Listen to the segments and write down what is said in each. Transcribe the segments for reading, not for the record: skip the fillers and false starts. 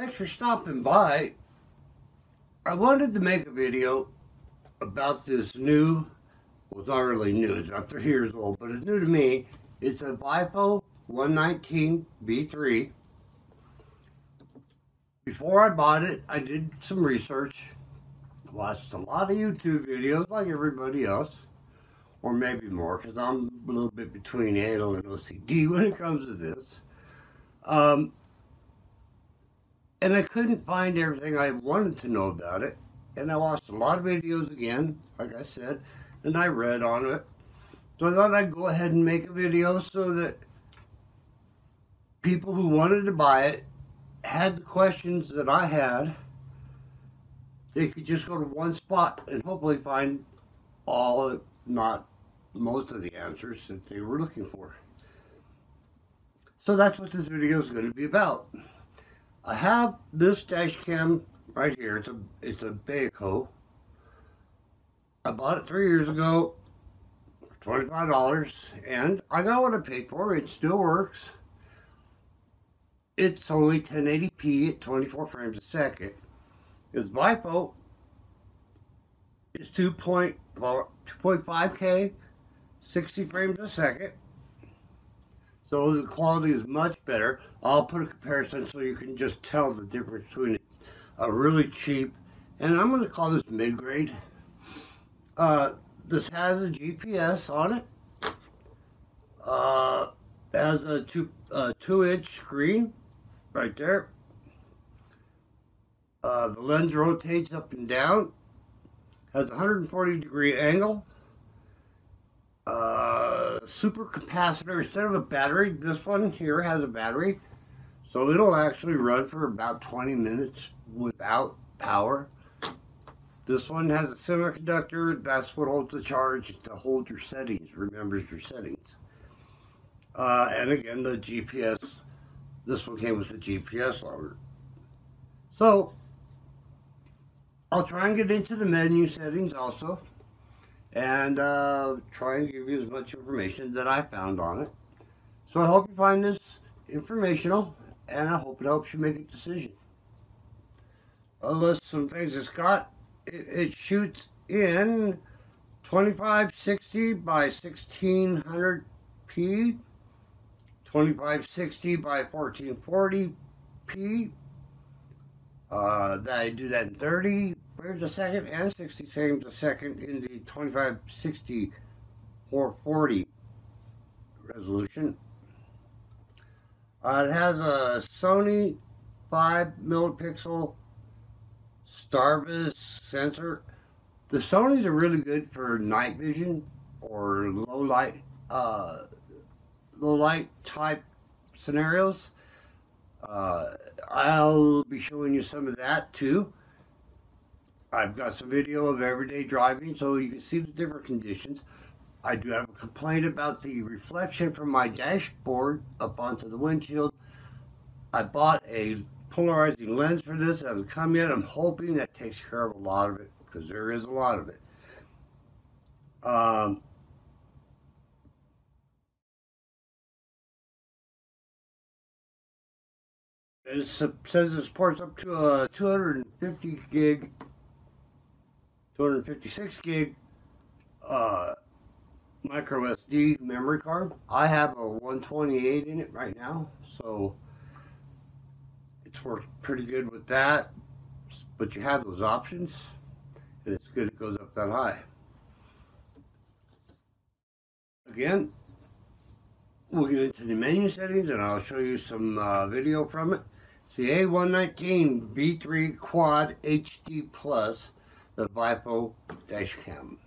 Thanks for stopping by. I wanted to make a video about this new, well, it's not really new, it's about 3 years old, but it's new to me. It's a VIOFO A119 B3. Before I bought it, I did some research, watched a lot of YouTube videos like everybody else, or maybe more, because I'm a little bit between anal and OCD when it comes to this. And I couldn't find everything I wanted to know about it. And I watched a lot of videos again, like I said, and I read on it. So I thought I'd go ahead and make a video so that people who wanted to buy it had the questions that I had. They could just go to one spot and hopefully find all, if not most of the answers that they were looking for. So that's what this video is going to be about. I have this dash cam right here. It's a VIOFO. I bought it 3 years ago for $25, and I got what I paid for. It still works. It's only 1080p at 24 frames a second. Its VIOFO is 2.5K, 60 frames a second. So the quality is much better. I'll put a comparison so you can just tell the difference between a really cheap, and I'm going to call this mid-grade. This has a GPS on it. Has a 2-inch screen right there. The lens rotates up and down. Has a 140-degree angle. Super capacitor instead of a battery. This one here has a battery, so it'll actually run for about 20 minutes without power. This one has a semiconductor. That's what holds the charge to hold your settings, remembers your settings. And again, the GPS. This one came with a GPS logger. So I'll try and get into the menu settings also, and try and give you as much information that I found on it. So I hope you find this informational, and I hope it helps you make a decision. I'll list some things it's got. It shoots in 2560 by 1600p, 2560 by 1440p. I do that in 30 frames a second and 60 frames a second in the 2560 440 resolution. It has a Sony 5 megapixel Starvis sensor. The Sonys are really good for night vision or low light type scenarios. I'll be showing you some of that too. I've got some video of everyday driving so you can see the different conditions. I do have a complaint about the reflection from my dashboard up onto the windshield. I bought a polarizing lens for this. It hasn't come yet. I'm hoping that takes care of a lot of it, because there is a lot of it. It says it supports up to a 256 gig micro SD memory card. I have a 128 in it right now, so it's worked pretty good with that. But you have those options, and it's good it goes up that high. Again, we'll get into the menu settings, and I'll show you some video from it. It's the A119 B3 Quad HD Plus, the VIOFO dash cam.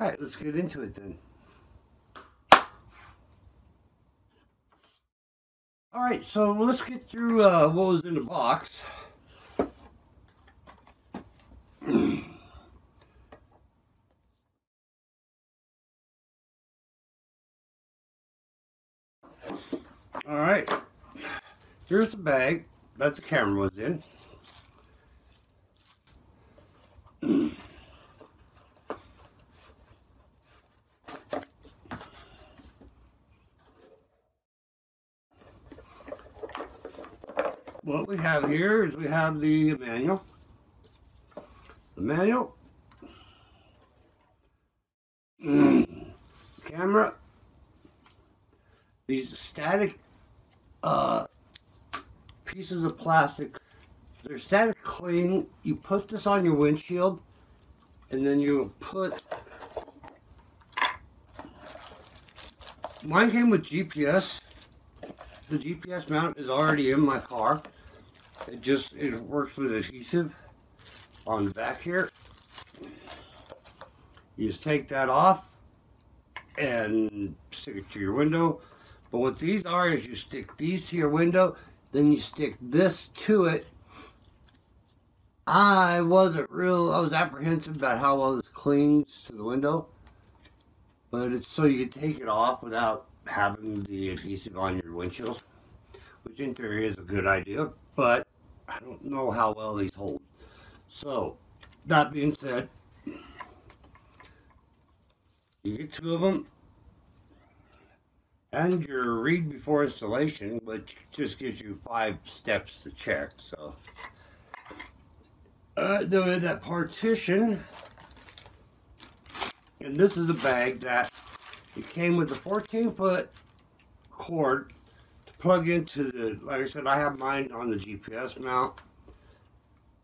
Alright, let's get into it then. Alright, so let's get through what was in the box. Alright, here's the bag that the camera was in. what we have here is we have the manual. The manual. Camera. These static pieces of plastic. They're static cling. You put this on your windshield, and then you put. Mine came with GPS. The GPS mount is already in my car. It works with adhesive on the back here. You just take that off and stick it to your window. But what these are is you stick these to your window, then you stick this to it. I was apprehensive about how well this clings to the window. But it's so you can take it off without having the adhesive on your windshield, which in theory is a good idea, but I don't know how well these hold. So, that being said, you get 2 of them, and your read before installation, which just gives you 5 steps to check. So, then we have that partition. And this is a bag that it came with a 14-foot cord to plug into the, like I said, I have mine on the GPS mount.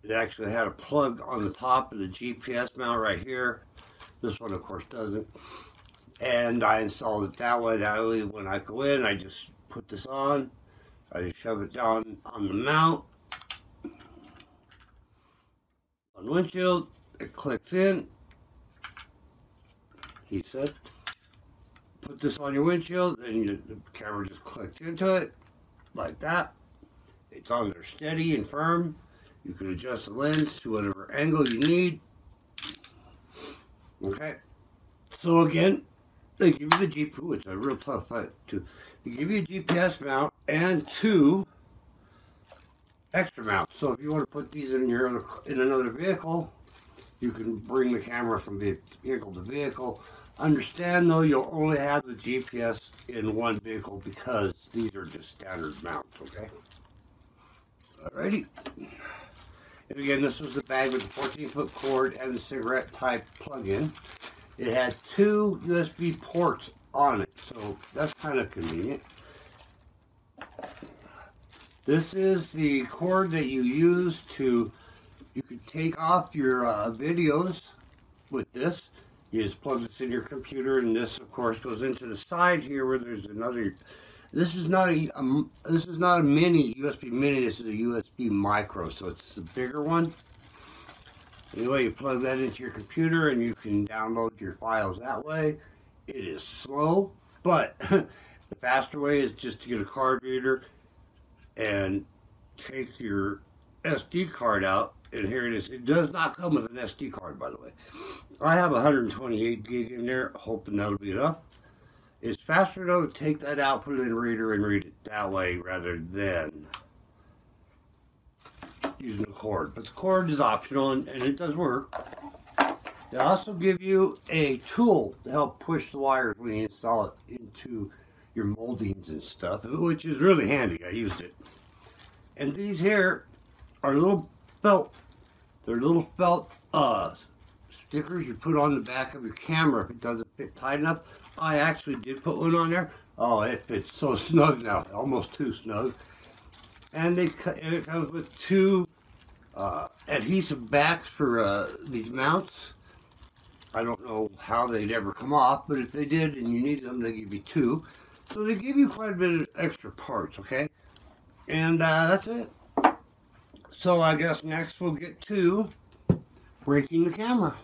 It actually had a plug on the top of the GPS mount right here. This one, of course, doesn't. And I installed it that way. That way, when I go in, I just put this on. I just shove it down on the mount. On the windshield, it clicks in. He said, put this on your windshield, and the camera just clicks into it, like that. It's on there steady and firm. You can adjust the lens to whatever angle you need. Okay. So again, they give you the GPS. It's a real tough fight too. They give you a GPS mount and 2 extra mounts. So if you want to put these in another vehicle, you can bring the camera from vehicle to vehicle. Understand though, you'll only have the GPS in one vehicle because these are just standard mounts, okay? Alrighty. And again, this was the bag with the 14-foot cord and the cigarette type plug-in. It had 2 USB ports on it, so that's kind of convenient. This is the cord that you use to, you can take off your videos with this. You just plug this in your computer, and this, of course, goes into the side here where there's another. This is not a mini USB mini. This is a USB micro, so it's the bigger one. Anyway, you plug that into your computer, and you can download your files that way. It is slow, but the faster way is just to get a card reader and take your SD card out. And here it is. It does not come with an SD card, by the way. I have 128 gig in there, hoping that'll be enough. It's faster though to take that out, put it in the reader, and read it that way rather than using a cord. But the cord is optional, and it does work. They also give you a tool to help push the wires when you install it into your moldings and stuff, which is really handy. I used it. And these here are little felt. They're little felt stickers you put on the back of your camera if it doesn't fit tight enough. I actually did put one on there. Oh, it fits so snug now, almost too snug. And it comes with 2 adhesive backs for these mounts. I don't know how they'd ever come off, but if they did and you need them, they give you 2. So they give you quite a bit of extra parts, okay? And that's it. So I guess next we'll get to breaking the camera.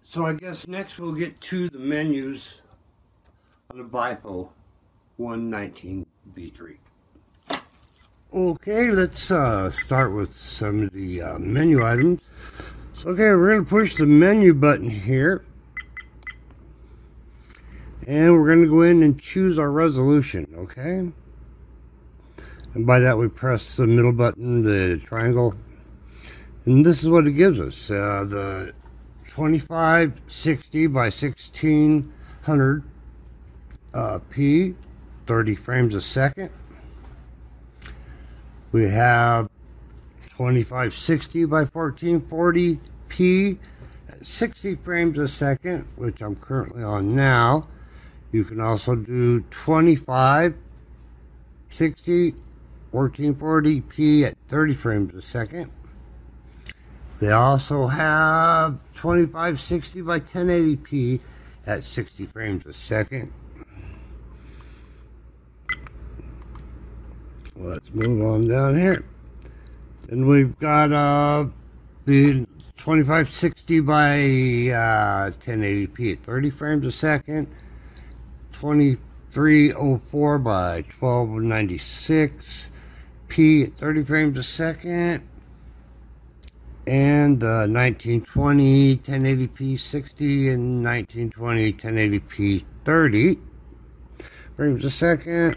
So I guess next we'll get to the menus on the VIOFO A119 V3. Okay, let's start with some of the menu items. So, okay, we're going to push the menu button here. And we're going to go in and choose our resolution, okay? And by that we press the middle button, the triangle. And this is what it gives us. The 2560 by 1600 p, 30 frames a second. We have 2560 by 1440p at 60 frames a second, which I'm currently on now. You can also do 2560 1440p at 30 frames a second. They also have 2560 by 1080p at 60 frames a second. Let's move on down here. Then we've got the 2560 by 1080p at 30 frames a second, 2304 by 1296p at 30 frames a second, and 1920 1080p 60 and 1920 1080p 30 frames a second.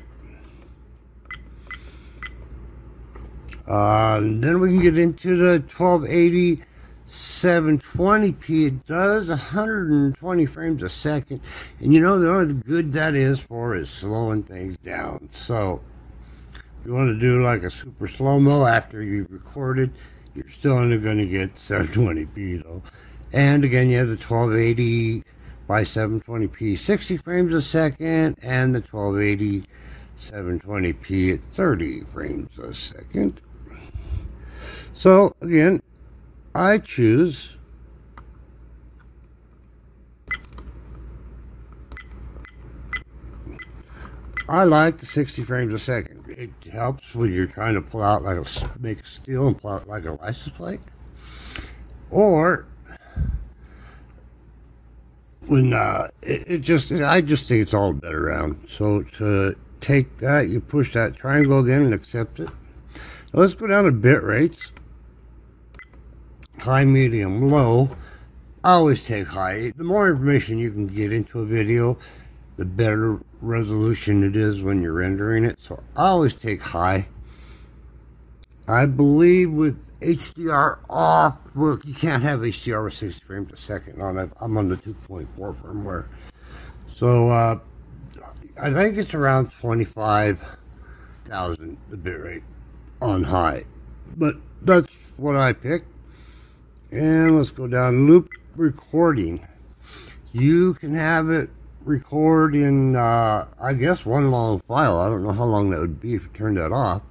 Then we can get into the 1280 720p. It does 120 frames a second, and you know the only good that is for is slowing things down. So if you want to do like a super slow-mo after you've recorded, you're still only going to get 720p though. And again, you have the 1280 by 720p 60 frames a second, and the 1280 720p at 30 frames a second. So again, I choose I like the 60 frames a second. It helps when you're trying to pull out like make a steel and pull out like a license plate, or when I just think it's all better around. So to take that, you push that triangle again and accept it. Now let's go down to bit rates. High, medium, low. I always take high. The more information you can get into a video, the better resolution it is when you're rendering it. So I always take high. I believe with HDR off, well, you can't have HDR with 60 frames a second on it. I'm on the 2.4 firmware. So I think it's around 25,000 the bitrate on high. But that's what I picked. And let's go down loop recording. You can have it record in I guess one long file. I don't know how long that would be if you turn that off,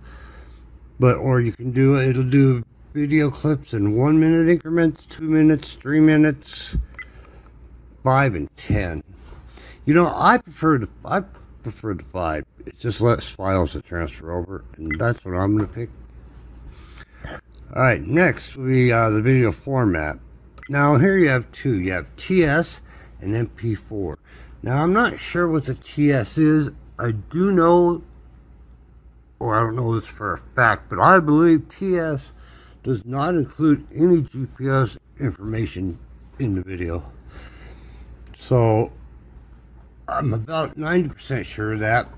but or you can do it'll do video clips in 1 minute increments, 2 minutes, 3 minutes, 5 and 10. You know, I prefer the 5. It's just less files to transfer over, and that's what I'm gonna pick. Alright, next we the video format. Now here you have two. You have TS and MP4. Now I'm not sure what the TS is. I do know, or I don't know this for a fact, but I believe TS does not include any GPS information in the video. So I'm about 90% sure that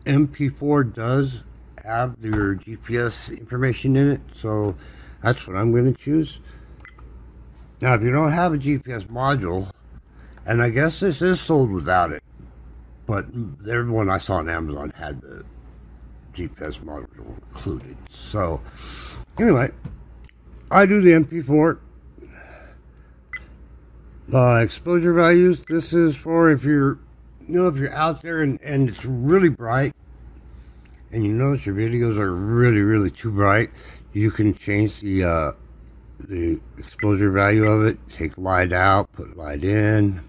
MP4 does have your GPS information in it, so that's what I'm going to choose. Now if you don't have a GPS module, and I guess this is sold without it, but everyone I saw on Amazon had the GPS module included. So anyway, I do the MP4. Exposure values, this is for if you're, if you're out there and it's really bright, and you notice your videos are really too bright, you can change the exposure value of it. Take light out, put light in.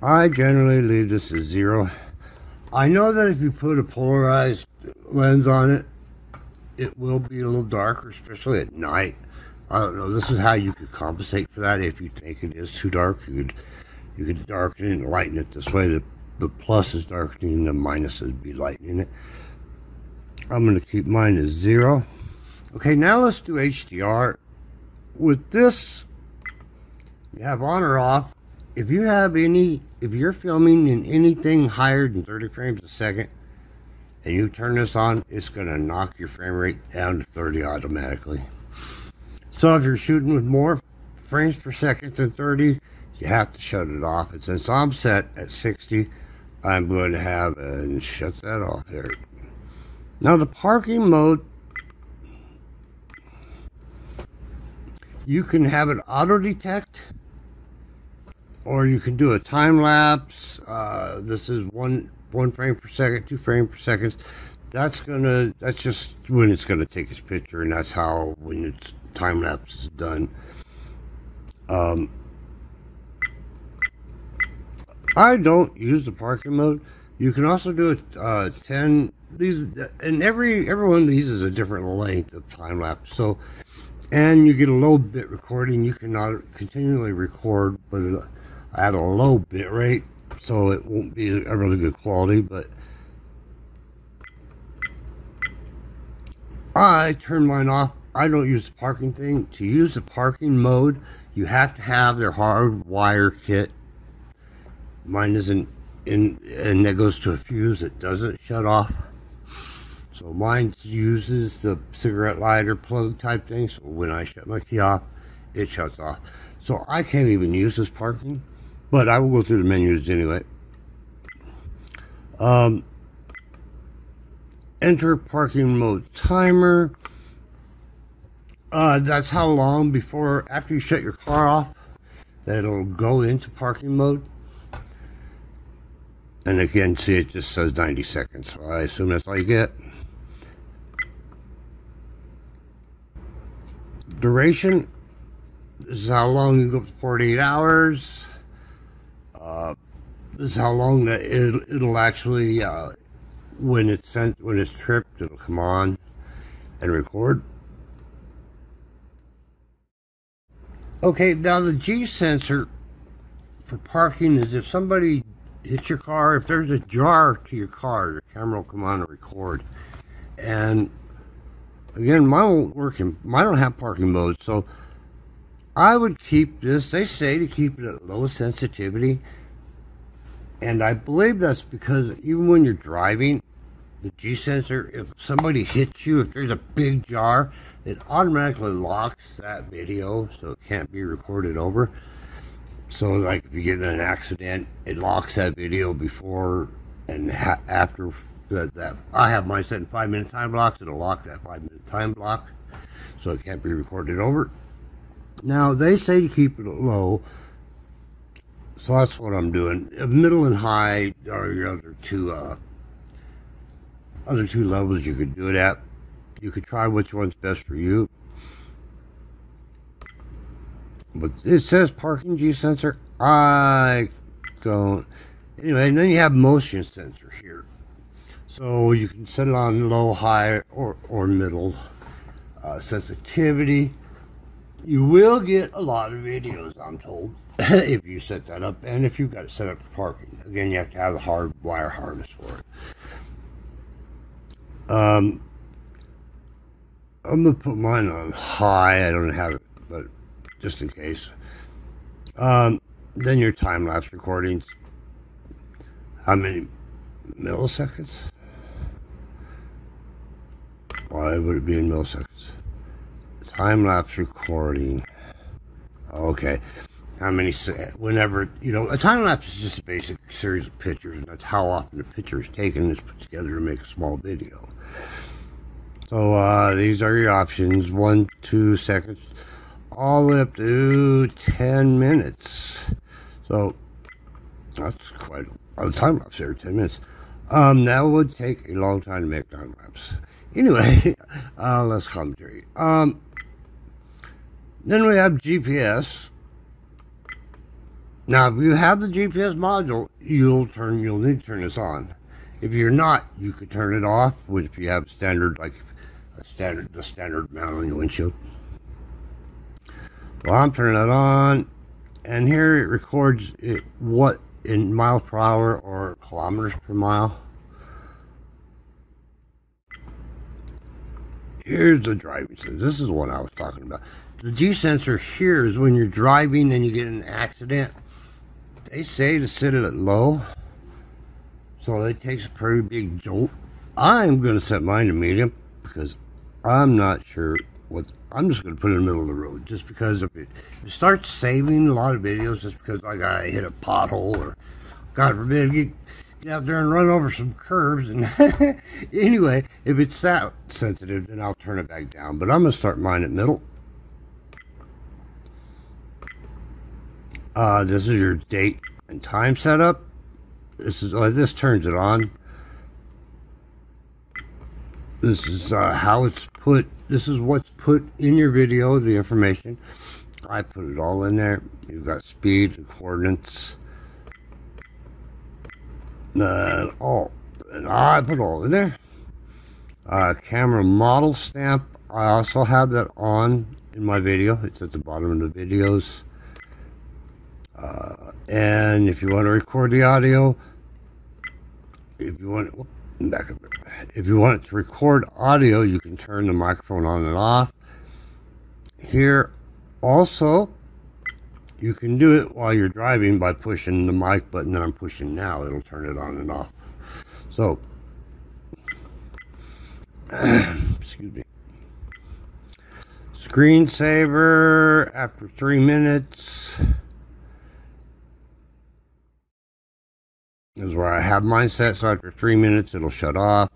I generally leave this as 0. I know that if you put a polarized lens on it, it will be a little darker, especially at night. I don't know, this is how you could compensate for that. If you think it is too dark, you could darken it and lighten it this way. The plus is darkening, the minus would be lightening it. I'm going to keep mine as 0. Okay, now let's do HDR. With this, you have on or off. If you're filming in anything higher than 30 frames a second, and you turn this on, it's going to knock your frame rate down to 30 automatically. So if you're shooting with more frames per second than 30, you have to shut it off. And since I'm set at 60, I'm going to have and shut that off there. Now the parking mode, you can have it auto detect, or you can do a time lapse. This is one frame per second, 2 frames per second. That's just when it's gonna take its picture, and that's how when its time lapse is done. I don't use the parking mode. You can also do it 10. These, and every one of these is a different length of time lapse. So, and you get a low bit recording. You cannot continually record, but at a low bit rate, so it won't be a really good quality. But I turn mine off. I don't use the parking thing. To use the parking mode, you have to have their hardwire kit. Mine isn't in, and that goes to a fuse. It doesn't shut off. So mine uses the cigarette lighter plug type thing. So when I shut my key off, it shuts off. So I can't even use this parking, but I will go through the menus anyway. Enter parking mode timer. That's how long after you shut your car off, that it'll go into parking mode. And again, see, it just says 90 seconds, so I assume that's all you get. Duration, this is how long you go for 48 hours. This is how long that it'll actually, when it's tripped, it'll come on and record. Okay, now the G sensor for parking is if somebody hits your car, if there's a jar to your car, your camera will come on and record. And again, mine won't work, mine don't have parking mode, so I would keep this. They say to keep it at low sensitivity, and I believe that's because even when you're driving, the G sensor, if somebody hits you, if there's a big jar, it automatically locks that video, so it can't be recorded over. So like if you get in an accident, it locks that video before and after that. I have mine set in 5-minute time blocks. It'll lock that 5-minute time block, so it can't be recorded over. Now they say to keep it low, so that's what I'm doing. Middle and high are your other two levels you could do it at. You could try which one's best for you. But it says parking G sensor. I don't. Anyway, and then you have motion sensor here. So you can set it on low, high, or middle sensitivity. You will get a lot of videos, I'm told, if you set that up. And if you've got it set up for parking. Again, you have to have the hard wire harness for it. I'm going to put mine on high. I don't have it, but just in case. Then your time-lapse recordings. How many milliseconds? Why would it be in milliseconds? Time-lapse recording. Okay. How many, whenever, you know, a time-lapse is just a basic series of pictures, and that's how often the picture is taken and is put together to make a small video. So, these are your options. 1, 2 seconds, all the way up to 10 minutes. So, that's quite a time-lapse there, 10 minutes. That would take a long time to make time-lapse. Anyway, less commentary. Then we have GPS. Now, if you have the GPS module, you'll need to turn this on. If you're not, you could turn it off if you have standard, like the standard mount on your windshield. Well, I'm turning that on, and here it records it what in miles per hour or kilometers per mile. Here's the driving sensor. This is the one I was talking about. The G sensor here is when you're driving and you get in an accident. They say to set it at low, so it takes a pretty big jolt. I'm going to set mine to medium because I'm not sure what. I'm just going to put it in the middle of the road, just because if it starts saving a lot of videos, just because like I hit a pothole or God forbid get out there and run over some curves. And anyway, if it's that sensitive, then I'll turn it back down. But I'm going to start mine at middle. This is your date and time setup. This turns it on. This is how it's put. This is what's put in your video, the information. I put it all in there. You've got speed and coordinates. And I put all in there. Camera model stamp. I also have that on in my video. It's at the bottom of the videos. And if you want to record the audio, if you want it to record audio, you can turn the microphone on and off. Here also, you can do it while you're driving by pushing the mic button that I'm pushing now. It'll turn it on and off. So, excuse me. Screensaver after 3 minutes. This is where I have mine set, so after 3 minutes it'll shut off.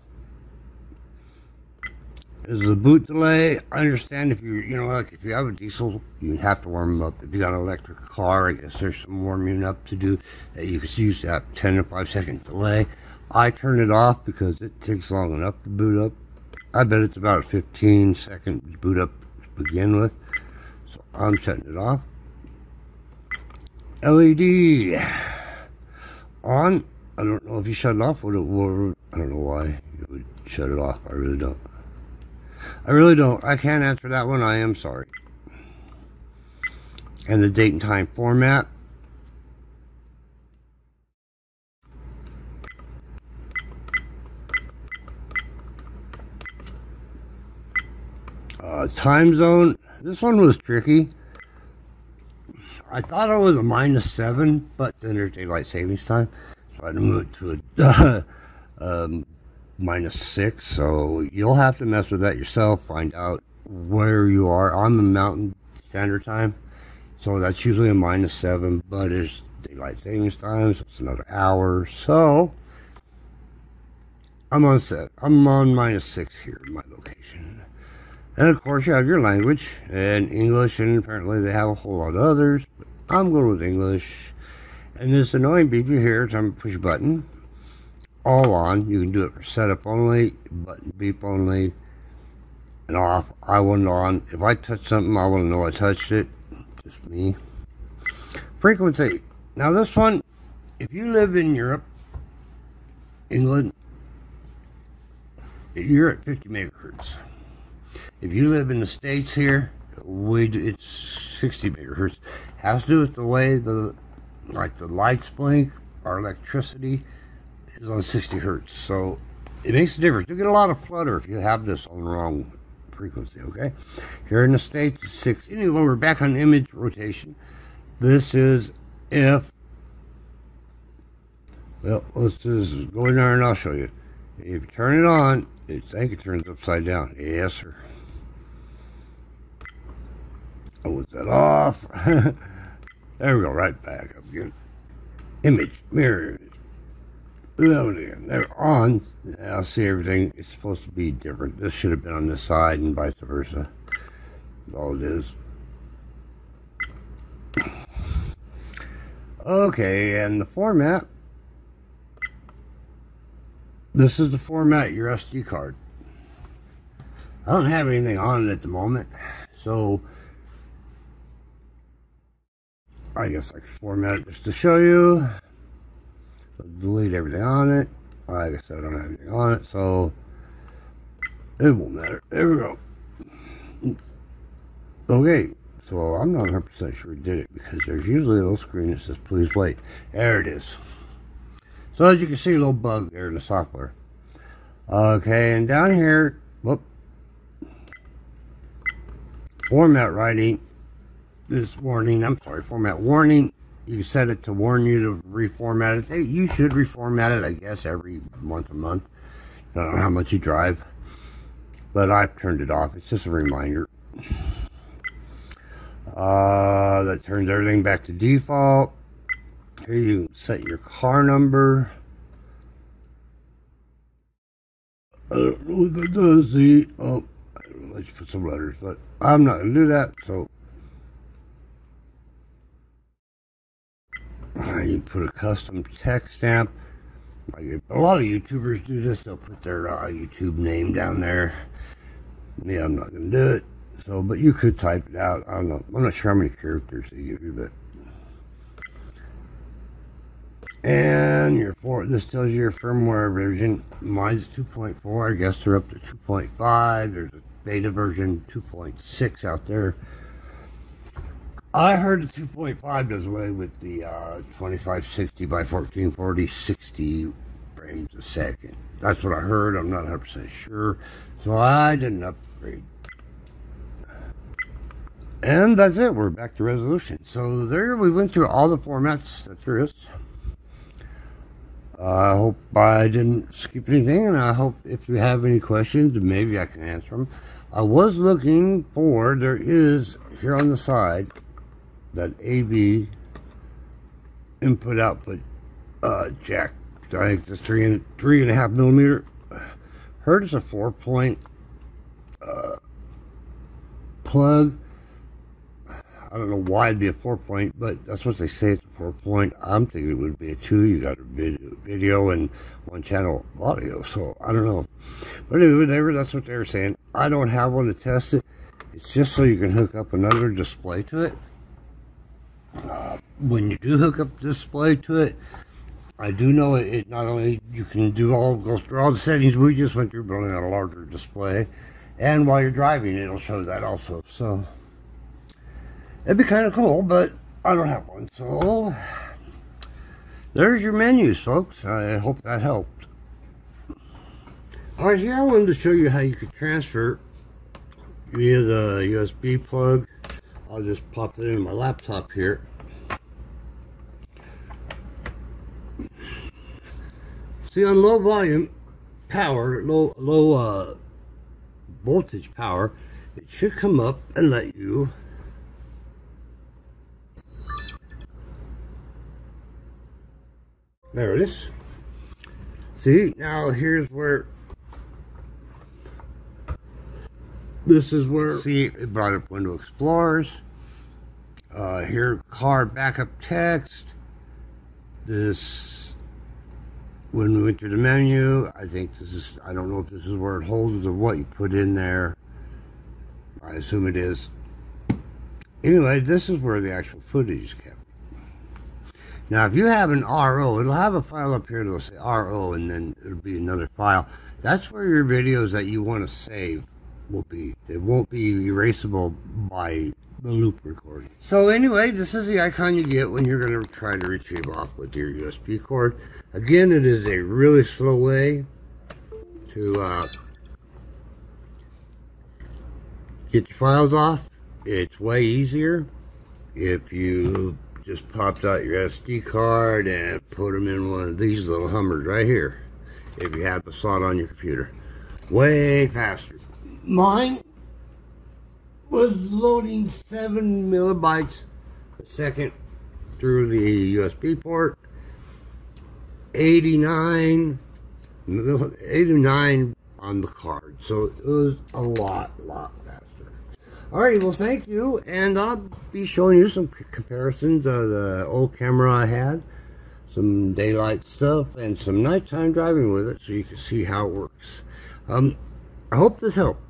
This is the boot delay. I understand if if you have a diesel, you have to warm them up. If you got an electric car, I guess there's some warming up to do. You can use that 10 to 5 second delay. I turn it off because it takes long enough to boot up. I bet it's about a 15-second boot up to begin with. So I'm shutting it off. LED on. I don't know if you shut it off. I don't know why you would shut it off. I really don't. I can't answer that one. I am sorry. And the date and time format. Time zone. This one was tricky. I thought it was a -7, but then there's daylight savings time. So I moved to a -6. So you'll have to mess with that yourself. Find out where you are. I'm in Mountain Standard Time. So that's usually a -7, but it's daylight savings time. So it's another hour. So I'm on -6 here in my location. And of course you have your language and English, and apparently they have a whole lot of others, but I'm going with English. And this annoying beep you hear, time to push a button. All on. You can do it for setup only, button beep only, and off. I want it on. If I touch something, I want to know I touched it. Just me. Frequency. Now this one, if you live in Europe, England, you're at 50 megahertz. If you live in the States here, it's 60 megahertz. Has to do with the way the lights blink. Our electricity is on 60 hertz, so it makes a difference. You get a lot of flutter if you have this on the wrong frequency. Okay, here in the States, it's 60. Anyway, we're back on image rotation. This is if. Well, let's just go in there and I'll show you. If you turn it on, I think it turns upside down. Yes, sir. I was that off. There we go, right back up again. Image, mirror. They're on. I'll see everything. It's supposed to be different. This should have been on this side and vice versa. That's all it is. Okay, and the format. This is the format, your SD card. I don't have anything on it at the moment, so I guess I can format it just to show you. So delete everything on it. Like I said, I don't have anything on it, so it won't matter. There we go. Okay, so I'm not 100% sure it did it because there's usually a little screen that says please wait. There it is. So as you can see, a little bug there in the software. Okay, and down here, whoop, format writing. This warning, I'm sorry, format warning. You set it to warn you to reformat it. You should reformat it, I guess, every month or month. I don't know how much you drive, but I've turned it off. It's just a reminder. That turns everything back to default. Here you set your car number. I don't know what that does. See, oh, I don't know, let's put some letters, but I'm not gonna do that. So you put a custom text stamp. Like a lot of YouTubers do this. They'll put their YouTube name down there. Yeah, I'm not gonna do it. So, but you could type it out. I don't know. I'm not sure how many characters they give you, but. And this tells you your firmware version. Mine's 2.4. I guess they're up to 2.5. There's a beta version 2.6 out there. I heard the 2.5 does away with the 2560 by 1440 60 frames a second. That's what I heard. I'm not 100% sure. So I didn't upgrade. And that's it. We're back to resolution. So there we went through all the formats that there is. I hope I didn't skip anything, and I hope if you have any questions, maybe I can answer them. I was looking for, there is here on the side, that AV input output jack. I think the 3.5 millimeter. Heard it's a 4-point plug. I don't know why it'd be a 4-point, but that's what they say, it's a 4-point. I'm thinking it would be a 2. You got a video and 1 channel audio, so I don't know. But anyway, that's what they were saying. I don't have one to test it. It's just so you can hook up another display to it. When you do hook up the display to it, I do know it not only you can go through all the settings we just went through, but only on a larger display. And while you're driving, it'll show that also. So it'd be kind of cool, but I don't have one. So there's your menus, folks. I hope that helped. Alright, here I wanted to show you how you could transfer via the USB plug. I'll just pop it in my laptop here. See, on low volume power, low voltage power, it should come up and let you there it is. See, now here's where see, it brought up Window Explorers. Here, car backup text. This, when we went through the menu, I think this is, I don't know if this is where it holds or what you put in there. I assume it is. Anyway, this is where the actual footage is kept. Now, if you have an RO, it'll have a file up here that'll say RO, and then it'll be another file. That's where your videos that you want to save will be. It won't be erasable by the loop recording. So anyway, this is the icon you get when you're going to try to retrieve off with your USB cord. Again, it is a really slow way to get your files off. It's way easier if you just popped out your SD card and put them in one of these little Hummers right here, if you have the slot on your computer. Way faster. Mine was loading 7 megabytes a second through the USB port. 89 on the card. So it was a lot faster. Alrighty, well, thank you, and I'll be showing you some comparisons of the old camera I had, some daylight stuff, and some nighttime driving with it, so you can see how it works. I hope this helped.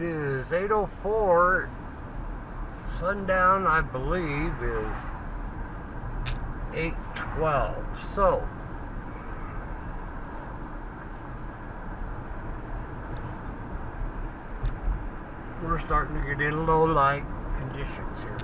It is 8:04. Sundown, I believe, is 8:12. So we're starting to get in low light conditions here.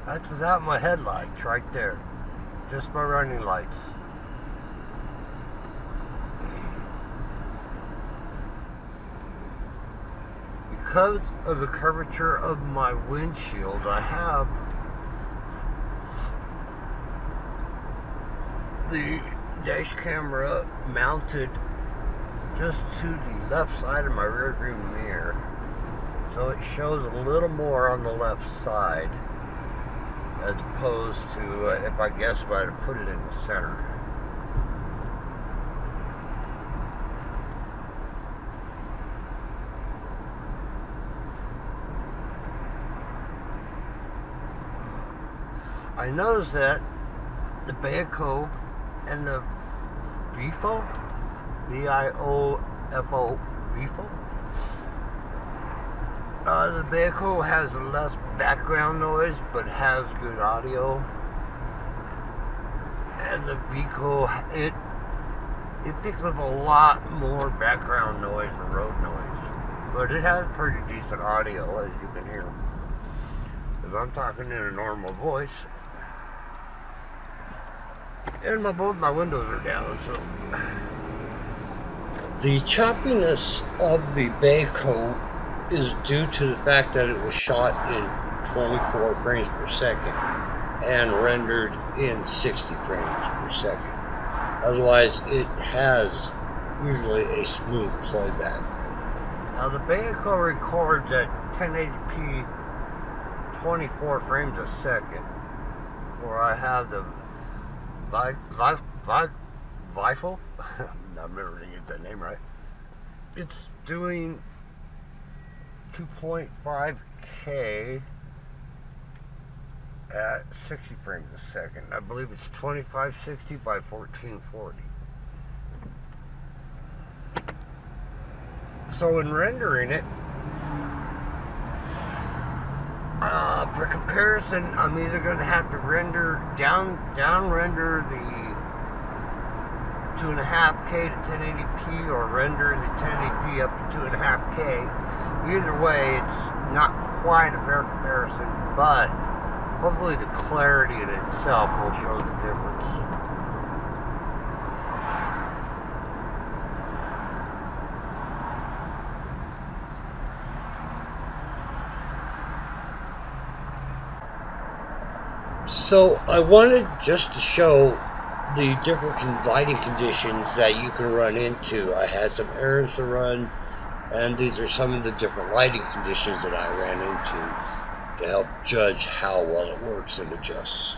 That's without my headlights right there. Just my running lights. Because of the curvature of my windshield, I have the dash camera mounted just to the left side of my rear view mirror. So it shows a little more on the left side, as opposed to, if I guess if I had put it in the center. I noticed that the VIOFO and the VIOFO, VIOFO, VIOFO, the VIOFO has less background noise, but has good audio. And the VIOFO, it picks up a lot more background noise and road noise. But it has pretty decent audio, as you can hear. Because I'm talking in a normal voice. And both my windows are down, so. The choppiness of the VIOFO is due to the fact that it was shot in 24 frames per second and rendered in 60 frames per second. Otherwise, it has usually a smooth playback. Now, the VIOFO records at 1080p 24 frames a second, where I have the VIOFO, I'm never going to get that name right. It's doing 2.5K at 60 frames a second. I believe it's 2560 by 1440. So in rendering it, for comparison, I'm either going to have to render down render the 2.5K to 1080p, or render the 1080p up to 2.5K. Either way, it's not quite a fair comparison, but hopefully the clarity in itself will show the difference. So I wanted just to show the different lighting conditions that you can run into. I had some errands to run, and these are some of the different lighting conditions that I ran into to help judge how well it works and adjusts.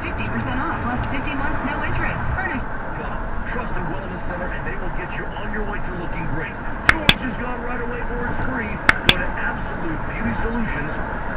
50% off plus 50 months no interest. Furnished. Trusted Wellness Center, and they will get you on your way to looking great. George has gone right away for his free. Go to Absolute Beauty Solutions.